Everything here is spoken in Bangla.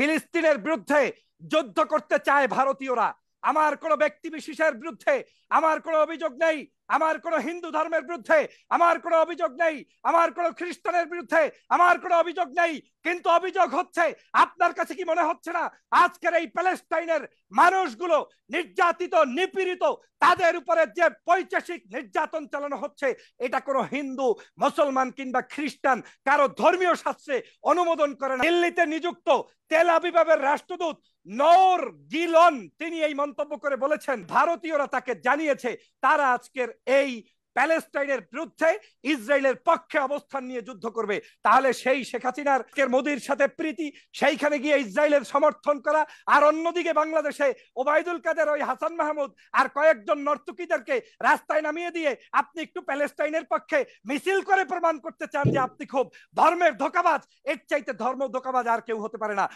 ফিলিস্তিনের বিরুদ্ধে যুদ্ধ করতে চায় ভারতীয়রা। আমার কোনো ব্যক্তি বিশেষের বিরুদ্ধে আমার কোনো অভিযোগ নেই, আমার কোনো হিন্দু ধর্মের বিরুদ্ধে আমার কোনো অভিযোগ নেই, আমার কোনো খ্রিস্টানের বিরুদ্ধে আমার কোনো অভিযোগ নেই। কিন্তু অভিযোগ হচ্ছে, আপনার কাছে কি মনে হচ্ছে না আজকের এই প্যালেস্টাইনের মানুষগুলো নির্যাতিত, নিপীড়িত, তাদের উপরে যে পৈশাচিক নির্যাতন চালানো হচ্ছে এটা কোনো হিন্দু, মুসলমান কিংবা খ্রিস্টান কারো ধর্মীয় শাস্ত্রে অনুমোদন করে না। দিল্লিতে নিযুক্ত তেল আবিবের রাষ্ট্রদূত নওর গিলন তিনি এই মন্তব্য করে বলেছেন ভারতীয়রা তাকে জানিয়েছে তারা আজকের এই প্যালেস্টাইনের বিরুদ্ধে ইসরায়েলের পক্ষে অবস্থান নিয়ে যুদ্ধ করবে। তাহলে সেই শেখ হাসিনার মোদির সাথে প্রীতি, সেইখানে গিয়ে ইসরায়েলের সমর্থন করা, আর অন্যদিকে বাংলাদেশে ওবায়দুল কাদের, ওই হাসান মাহমুদ আর কয়েকজন নর্তকীদেরকে রাস্তায় নামিয়ে দিয়ে আপনি একটু প্যালেস্টাইনের পক্ষে মিছিল করে প্রমাণ করতে চান যে আপনি খুব ধর্মের ধোঁকাবাজ। এর চাইতে ধর্ম ধোঁকাবাজ আর কেউ হতে পারে না।